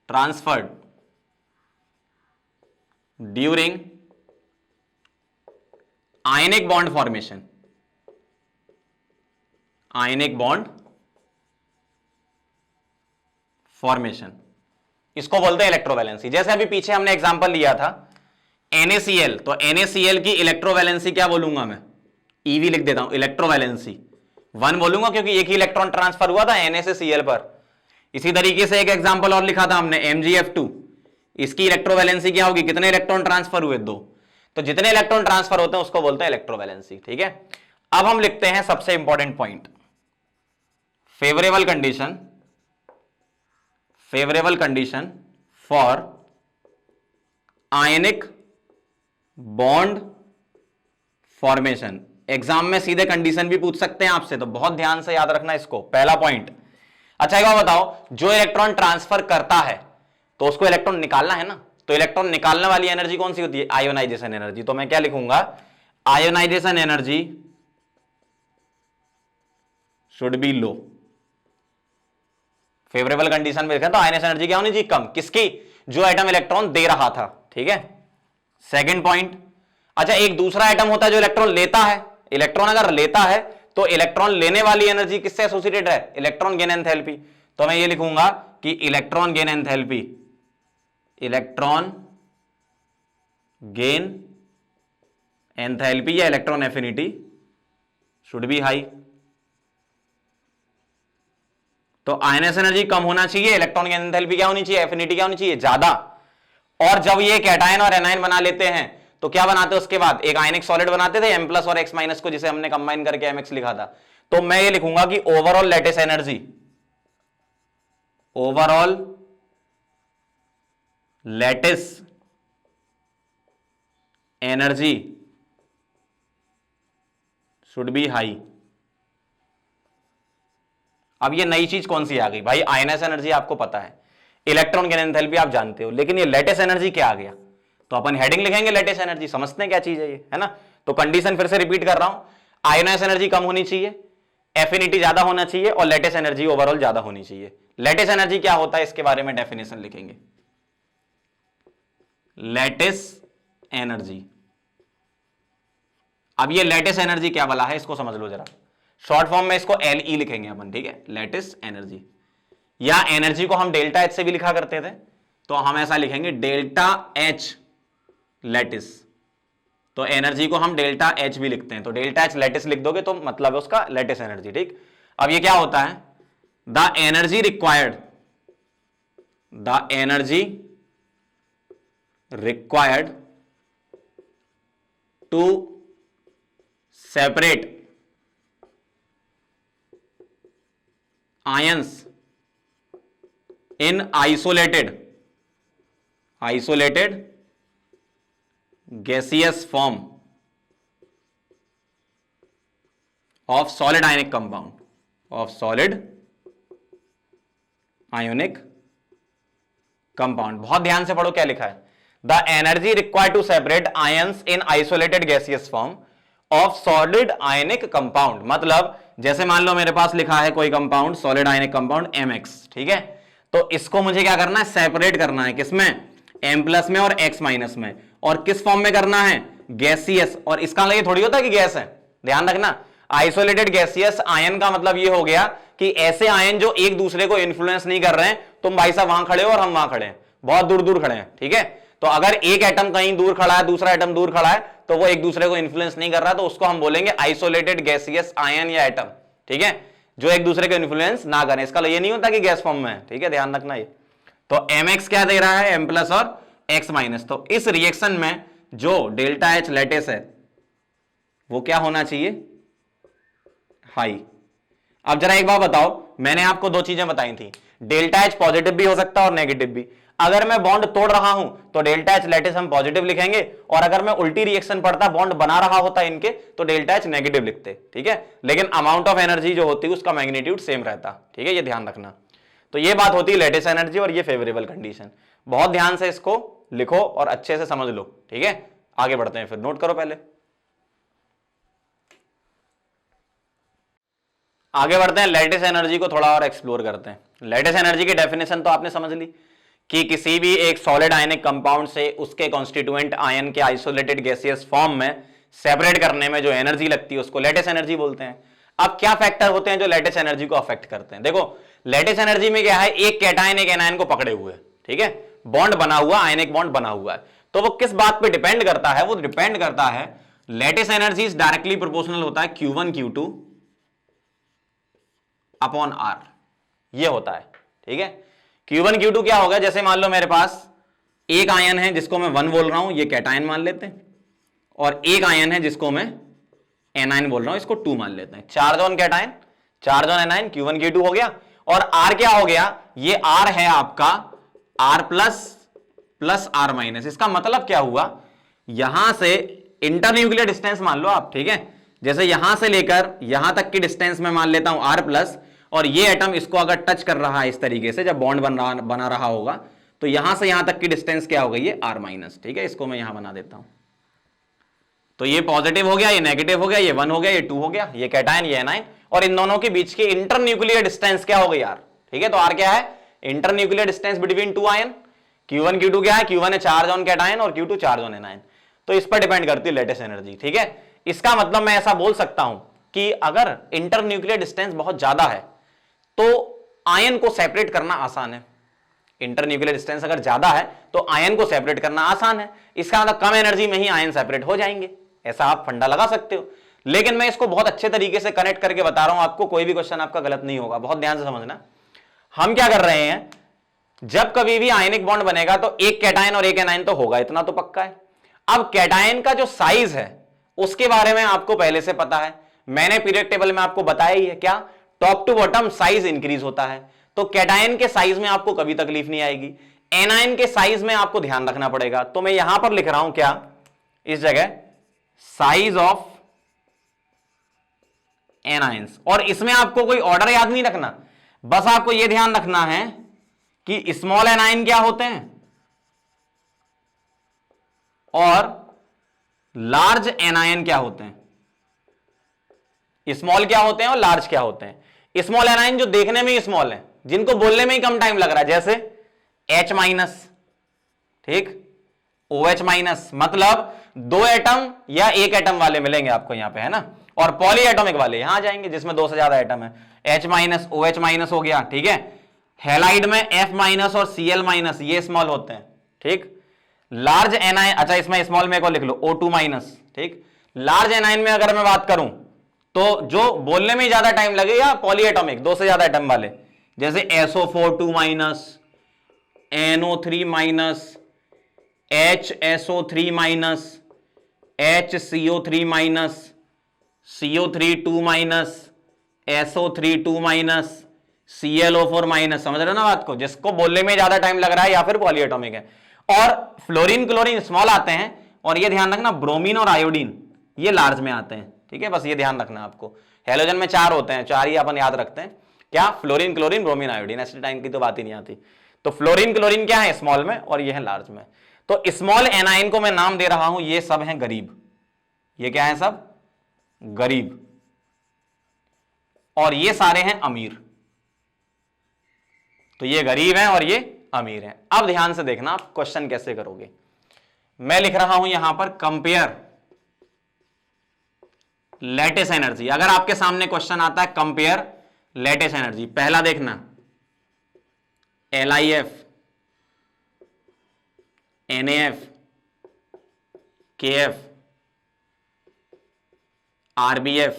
transferred during ionic bond formation, ionic bond formation, इसको बोलते हैं इलेक्ट्रोवैलेंसी। जैसे अभी पीछे हमने एग्जांपल लिया था NaCl, तो NaCl की इलेक्ट्रोवैलेंसी क्या बोलूंगा मैं, Ev लिख देता हूं, इलेक्ट्रोवैलेंसी 1 बोलूंगा, क्योंकि एक ही इलेक्ट्रॉन ट्रांसफर हुआ था Na से Cl पर। इसी तरीके से एक एग्जांपल और लिखा था हमने MgF2, इसकी इलेक्ट्रोवैलेंसी क्या होगी, कितने इलेक्ट्रॉन ट्रांसफर हुए, 2। तो जितने इलेक्ट्रॉन ट्रांसफर होते हैं उसको बोलते हैं इलेक्ट्रोवैलेंसी, ठीक है। अब हम लिखते हैं सबसे important point, favourable condition, favourable condition for ionic bond formation. Exam में सीधे कंडीशन भी पूछ सकते हैं आपसे, तो बहुत ध्यान से याद रखना इसको, पहला पॉइंट। अच्छा एक बात बताओ, जो इलेक्ट्रॉन ट्रांसफर करता है तो उसको इलेक्ट्रॉन निकालना है ना, तो इलेक्ट्रॉन निकालने वाली एनर्जी कौन सी होती है, आयोनाइजेशन एनर्जी। तो मैं क्या लिखूंगा, ionization energy should be low. Favourable condition में लिखा तो आयोनाइजेशन एनर्जी क्या होनी चाहिए, कम, किसकी, जो एटम इलेक्ट्रॉन दे रहा था, ठीक है। सेकंड पॉइंट, अच्छा एक दूसरा एटम होता है जो इलेक्ट्रॉन लेता है, इलेक्ट्रॉन अगर लेता है तो इलेक्ट्रॉन लेने वाली एनर्जी किससे एसोसिएटेड है, इलेक्ट्रॉन गेन एंथैल्पी। तो मैं ये लिखूंगा कि electron gain enthalpy, electron gain enthalpy या electron affinity should be high. तो आयनस एनर्जी कम होना चाहिए, इलेक्ट्रॉन गेन एंथैल्पी क्या होनी चाहिए, एफिनिटी क्या होनी चाहिए, ज्यादा। और जब ये कैटायन और एनायन बना लेते हैं तो क्या बनाते हैं उसके बाद, एक आयनिक सॉलिड बनाते थे M+ और X- को, जिसे हमने कंबाइन करके MX लिखा था। तो मैं ये लिखूंगा कि overall lattice energy, overall lattice energy should be high. अब ये नई चीज कौन सी आ गई भाई, आयनस एनर्जी आपको पता है, इलेक्ट्रॉन गेन एंथैल्पी आप जानते हो, लेकिन ये लैटिस एनर्जी क्या आ गया, तो अपन हेडिंग लिखेंगे लैटिस एनर्जी, समझते हैं क्या चीज है ये, है ना। तो कंडीशन फिर से रिपीट कर रहा हूं, आयनस एनर्जी कम होनी चाहिए, एफिनिटी ज्यादा होना चाहिए, और लैटिस एनर्जी ओवरऑल ज्यादा होनी चाहिए। लैटिस एनर्जी क्या होता है इसके बारे में डेफिनेशन लिखेंगे, लैटिस एनर्जी। अब ये लैटिस एनर्जी क्या वाला है इसको समझ लो जरा, शॉर्ट फॉर्म में इसको LE लिखेंगे अपन, ठीक है, लैटिस एनर्जी। या एनर्जी को हम डेल्टा H से भी लिखा करते थे, तो हम ऐसा लिखेंगे डेल्टा H लैटिस। तो एनर्जी को हम डेल्टा H भी लिखते हैं, तो डेल्टा H लैटिस लिख दोगे तो मतलब है उसका लैटिस एनर्जी, ठीक। अब ये क्या होता है, the energy required, the energy required to separate ions in isolated gaseous form of solid ionic compound, of solid ionic compound. बहुत ध्यान से पढ़ो क्या लिखा है, the energy required to separate ions in isolated gaseous form of solid ionic compound. मतलब जैसे मान लो मेरे पास लिखा है कोई compound, solid ionic compound MX, ठीक है, तो इसको मुझे क्या करना है, सेपरेट करना है, किसमें, M+ में और X- में। और किस फॉर्म में करना है, गैसियस। और इसका मतलब ये थोड़ी होता है कि गैस है, ध्यान रखना। आइसोलेटेड गैसियस आयन का मतलब ये हो गया कि ऐसे आयन जो एक दूसरे को इन्फ्लुएंस नहीं कर रहे हैं, तुम भाई साहब वहां खड़े हो और हम वहां खड़े हैं, बहुत दूर दूर खड़े हैं, ठीक है। तो अगर एक एटम कहीं दूर खड़ा है, दूसरा एटम दूर खड़ा है, तो वो एक दूसरे को इन्फ्लुएंस नहीं कर रहा, तो उसको हम बोलेंगे आइसोलेटेड गैसियस आयन या एटम, ठीक है, जो एक दूसरे को इन्फ्लुएंस ना करें। इसका ये नहीं होता कि गैस फॉर्म में है, ठीक है, ध्यान रखना ये। तो MX क्या दे रहा है, M+ और X-। तो इस रिएक्शन में जो डेल्टा H लैटिस है वो क्या होना चाहिए, हाई। अब जरा एक बात बताओ, मैंने आपको दो चीजें बताई थी, डेल्टा H पॉजिटिव भी हो सकता है और नेगेटिव भी। अगर मैं बॉन्ड तोड़ रहा हूं तो डेल्टा H लैटिस हम पॉजिटिव लिखेंगे, और अगर मैं उल्टी रिएक्शन पढ़ता, बॉन्ड बना रहा होता इनके, तो डेल्टा H नेगेटिव लिखते, ठीक है। लेकिन अमाउंट ऑफ एनर्जी जो होती है उसका मैग्नीट्यूड सेम रहता, ठीक है, ये ध्यान रखना। तो ये बात होती है लैटिस एनर्जी और ये फेवरेबल कंडीशन। बहुत ध्यान से इसको लिखो और अच्छे से समझ लो, ठीक है। आगे बढ़ते हैं, फिर नोट करो पहले। आगे बढ़ते हैं, लैटिस एनर्जी को थोड़ा और एक्सप्लोर करते हैं। लैटिस एनर्जी की डेफिनेशन तो आपने समझ ली कि किसी भी एक सॉलिड आयनिक कंपाउंड से उसके कॉन्स्टिट्यूएंट आयन के आइसोलेटेड गैसियस फॉर्म में सेपरेट करने में जो एनर्जी लगती है उसको लैटिस एनर्जी बोलते हैं। अब क्या फैक्टर होते हैं जो लैटिस एनर्जी को अफेक्ट करते हैं। देखो लैटिस एनर्जी में क्या है, एक कैटायन एक एनायन को पकड़े हुए, ठीक है, बॉन्ड बना हुआ, आयनिक बॉन्ड बना हुआ है। तो वो किस बात पे डिपेंड करता है, वो डिपेंड करता है, लैटिस एनर्जी डायरेक्टली प्रोपोर्शनल होता है Q1 Q2 अपॉन R, ये होता है, ठीक है। Q1 Q2 क्या होगा, जैसे मान लो मेरे पास एक आयन है जिसको मैं 1 बोल रहा हूं, ये कैटायन मान लेते हैं, और एक आयन है जिसको मैं एनायन बोल रहा हूं, इसको 2 मान लेते हैं। Charge on cation, charge on anion, Q1 Q2 हो गया। और R क्या हो गया, ये R है आपका R+ प्लस R-। इसका मतलब क्या हुआ, यहां से इंटरन्यूक्लियर डिस्टेंस मान लो आप, ठीक है, जैसे यहां से लेकर यहां तक की डिस्टेंस में मान लेता हूं R+, और ये एटम इसको अगर टच कर रहा है इस तरीके से, जब बॉन्ड बना रहा होगा, तो यहां से यहां तक की डिस्टेंस क्या हो गई, ये R-, ठीक है, इसको मैं यहां बना देता हूं। तो ये पॉजिटिव हो गया, ये नेगेटिव हो गया, ये 1 हो गया, ये 2 हो गया, ये कैटायन ये एनायन, और इन दोनों के बीच की इंटरन्यूक्लियर डिस्टेंस क्या हो गई R, ठीक है। तो R क्या है, internuclear distance between 2 ion. Q1 Q2 क्या है, Q1 है चार्ज ऑन कैटायन और Q2 चार्ज ऑन एनायन। तो इस पर डिपेंड करती है लैटिस एनर्जी, ठीक है। इसका मतलब मैं ऐसा बोल सकता हूं कि अगर इंटरन्यूक्लियर डिस्टेंस बहुत ज्यादा है तो आयन को सेपरेट करना आसान है। इंटरन्यूक्लियर डिस्टेंस अगर ज्यादा है तो आयन को सेपरेट करना आसान है, इसका मतलब कम एनर्जी में ही आयन सेपरेट हो जाएंगे, ऐसा आप फंडा लगा सकते हो। लेकिन मैं इसको बहुत अच्छे तरीके से कनेक्ट करके बता रहा हूं आपको, कोई भी क्वेश्चन आपका गलत नहीं होगा, बहुत ध्यान से समझना। हम क्या कर रहे हैं, जब कभी भी आयनिक बॉन्ड बनेगा तो एक कैटायन और एक एनायन तो होगा, इतना तो पक्का है। अब कैटायन का जो साइज है उसके बारे में आपको पहले से पता है, मैंने पीरियड टेबल में आपको बताया ही है, क्या, top to bottom size increase होता है। तो कैटायन के साइज में आपको कभी तकलीफ नहीं आएगी, एनायन के साइज में आपको ध्यान रखना पड़ेगा। तो मैं यहां पर लिख रहा हूं क्या, इस जगह साइज ऑफ एनायंस, और इसमें आपको कोई ऑर्डर याद नहीं रखना, बस आपको यह ध्यान रखना है कि स्मॉल एनायन क्या होते हैं और लार्ज एनायन क्या होते हैं। स्मॉल क्या होते हैं और लार्ज क्या होते हैं। स्मॉल एनायन जो देखने में ही स्मॉल है, जिनको बोलने में ही कम टाइम लग रहा है, जैसे H-, ठीक, OH-, मतलब 2 एटम या 1 एटम वाले मिलेंगे आपको यहां पे, है ना, और पॉली एटॉमिक वाले यहां आ जाएंगे जिसमें 2 से ज्यादा एटम है। H-, OH- हो गया, ठीक है। हैलाइड में F- और Cl- ये स्मॉल होते हैं, ठीक। लार्ज एनायन, अच्छा इसमें स्मॉल में को लिख लो O2-, ठीक। लार्ज एनायन में अगर मैं बात करूं तो जो बोलने में ज्यादा टाइम लगेगा पॉली एटॉमिक, 2 से ज्यादा एटम वाले, जैसे SO4-, NO3-, HSO3-, HCO3-, CO3-2-, SO3-2-, ClO4-, समझ रहे हो ना बात को, जिसको बोलने में ज्यादा टाइम लग रहा है या फिर पॉली एटॉमिक है। और फ्लोरीन क्लोरीन स्मॉल आते हैं और ये ध्यान रखना ब्रोमीन और आयोडीन ये लार्ज में आते हैं, ठीक है, बस ये ध्यान रखना आपको। हेलोजन में 4 होते हैं, 4 ही अपन याद रखते हैं, क्या, फ्लोरीन, क्लोरीन, ब्रोमीन, आयोडीन, एसिटाइन की तो बात ही नहीं आती। तो फ्लोरीन क्लोरीन क्या है, स्मॉल में, और ये है लार्ज में। तो स्मॉल एनाइन को मैं नाम दे रहा हूं, ये सब है गरीब, ये क्या है, सब गरीब, और ये सारे हैं अमीर। तो ये गरीब हैं और ये अमीर हैं। अब ध्यान से देखना आप क्वेश्चन कैसे करोगे। मैं लिख रहा हूं यहां पर कंपेयर लैटिस एनर्जी। अगर आपके सामने क्वेश्चन आता है कंपेयर लैटिस एनर्जी, पहला देखना LIF, NAF, KF, RBF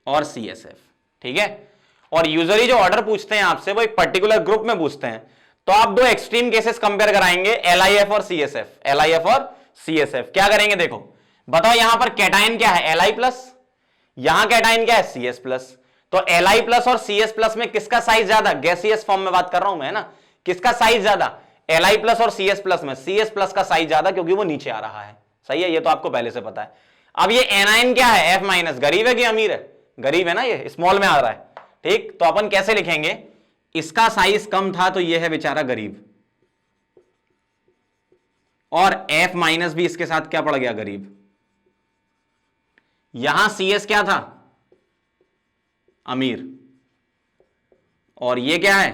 और CSF, ठीक है। और यूजुअली जो ऑर्डर पूछते हैं आपसे वो एक पर्टिकुलर ग्रुप में पूछते हैं, तो आप 2 एक्सट्रीम केसेस कंपेयर कराएंगे, LIF और CSF। LIF और CSF क्या करेंगे, देखो बताओ यहां पर कैटाइन क्या है, Li+, यहां कैटाइन क्या है, CS+। तो Li+ और CS+ में किसका साइज ज्यादा, गैसियस फॉर्म में बात कर रहा हूं मैं ना, किसका साइज ज्यादा, Li+ और CS+ में CS+ का साइज ज्यादा, क्योंकि वो नीचे आ रहा है, सही है, ये तो आपको पहले से पता है। अब ये एनाइन क्या है, F-, गरीब है कि अमीर है, गरीब है ना, ये स्मॉल में आ रहा है, ठीक। तो अपन कैसे लिखेंगे, इसका साइज कम था तो ये है बेचारा गरीब, और F- भी इसके साथ क्या पड़ गया, गरीब। यहां CS क्या था, अमीर, और ये क्या है,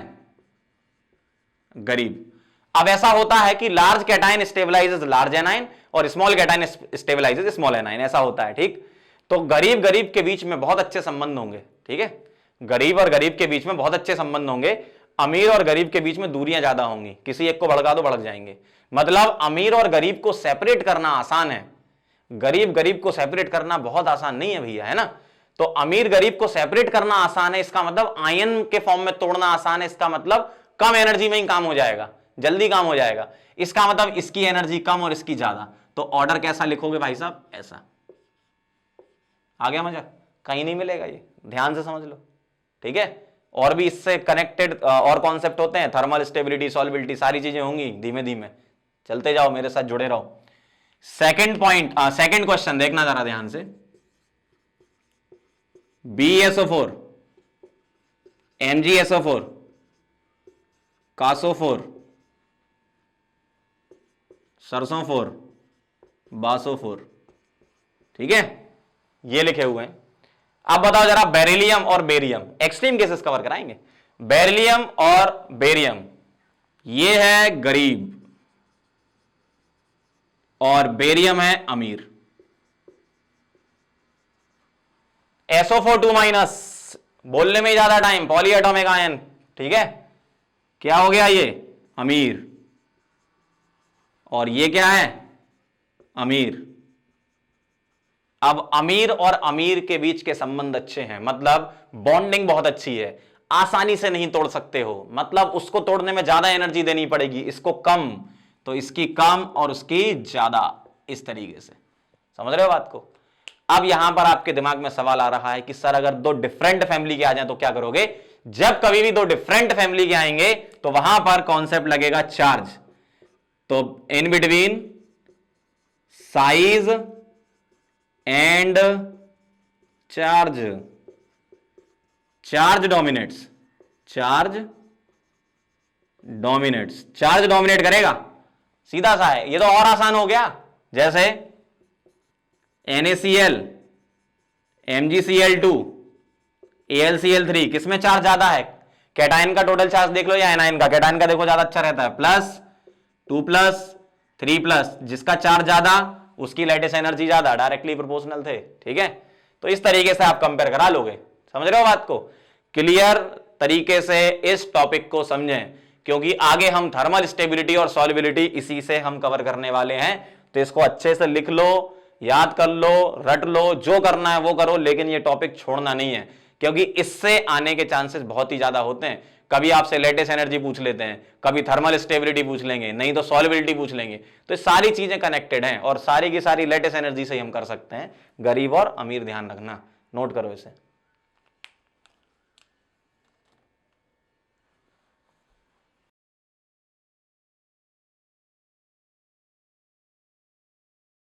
गरीब। अब ऐसा होता है कि large cation stabilises large anion और small cation stabilises small anion, ऐसा होता है, ठीक। तो गरीब गरीब के बीच में बहुत अच्छे संबंध होंगे, ठीक है, गरीब और गरीब के बीच में बहुत अच्छे संबंध होंगे। अमीर और गरीब के बीच में दूरियां ज्यादा होंगी, किसी एक को भड़का दो भड़क जाएंगे। मतलब अमीर और गरीब को सेपरेट करना आसान है, गरीब गरीब को सेपरेट करना बहुत आसान नहीं है भैया, है ना। तो अमीर गरीब को सेपरेट करना आसान है, इसका मतलब आयन के फॉर्म में तोड़ना आसान है, इसका मतलब कम एनर्जी में ही काम हो जाएगा, जल्दी काम हो जाएगा। इसका मतलब इसकी एनर्जी कम और इसकी ज्यादा। तो ऑर्डर कैसा लिखोगे भाई साहब, ऐसा। आ गया मजा, कहीं नहीं मिलेगा, ये ध्यान से समझ लो, ठीक है। और भी इससे कनेक्टेड और कॉन्सेप्ट होते हैं, थर्मल स्टेबिलिटी, सॉल्युबिलिटी, सारी चीजें होंगी, धीमे धीमे चलते जाओ, मेरे साथ जुड़े रहो। सेकंड पॉइंट, सेकंड क्वेश्चन देखना जरा ध्यान से। BeSO4, MgSO4, कासो4, सरसों4, बासो4, ठीक है, ये लिखे हुए हैं। अब बताओ जरा बेरिलियम और बेरियम, एक्सट्रीम केसेस कवर कराएंगे। बेरिलियम और बेरियम, ये है गरीब और बेरियम है अमीर। SO4 2- बोलने में ज्यादा टाइम, पॉलीएटॉमिक आयन, ठीक है, क्या हो गया ये, अमीर, और ये क्या है, अमीर। अब अमीर और अमीर के बीच के संबंध अच्छे हैं, मतलब बॉन्डिंग बहुत अच्छी है, आसानी से नहीं तोड़ सकते हो, मतलब उसको तोड़ने में ज्यादा एनर्जी देनी पड़ेगी, इसको कम, तो इसकी कम और उसकी ज्यादा, इस तरीके से समझ रहे हो बात को। अब यहां पर आपके दिमाग में सवाल आ रहा है कि सर अगर 2 डिफरेंट फैमिली के आ जाए तो क्या करोगे। जब कभी भी 2 डिफरेंट फैमिली के आएंगे तो वहां पर कॉन्सेप्ट लगेगा चार्ज। तो in between size and charge, charge dominates, charge dominates, charge dominate करेगा, सीधा सा है। ये तो और आसान हो गया, जैसे NaCl, MgCl2, AlCl3, किसमें चार्ज ज्यादा है, कैटायन का टोटल चार्ज देख लो या एनायन का। कैटायन का देखो ज्यादा अच्छा रहता है, +2+, 3+, जिसका चार्ज ज्यादा उसकी लैटिस एनर्जी ज्यादा, डायरेक्टली प्रोपोर्शनल थे, ठीक है। तो इस तरीके से आप कंपेयर करा लोगे, समझ रहे हो बात को। क्लियर तरीके से इस टॉपिक को समझें, क्योंकि आगे हम थर्मल स्टेबिलिटी और सॉल्युबिलिटी इसी से हम कवर करने वाले हैं। तो इसको अच्छे से लिख लो, याद कर लो, रट लो, जो करना है वो करो, लेकिन ये टॉपिक छोड़ना नहीं है, क्योंकि इससे आने के चांसेस बहुत ही ज्यादा होते हैं। कभी आपसे लेटेस्ट एनर्जी पूछ लेते हैं, कभी थर्मल स्टेबिलिटी पूछ लेंगे, नहीं तो सॉल्युबिलिटी पूछ लेंगे। तो सारी चीजें कनेक्टेड हैं और सारी की सारी लेटेस्ट एनर्जी से ही हम कर सकते हैं। गरीब और अमीर ध्यान रखना, नोट करो इसे।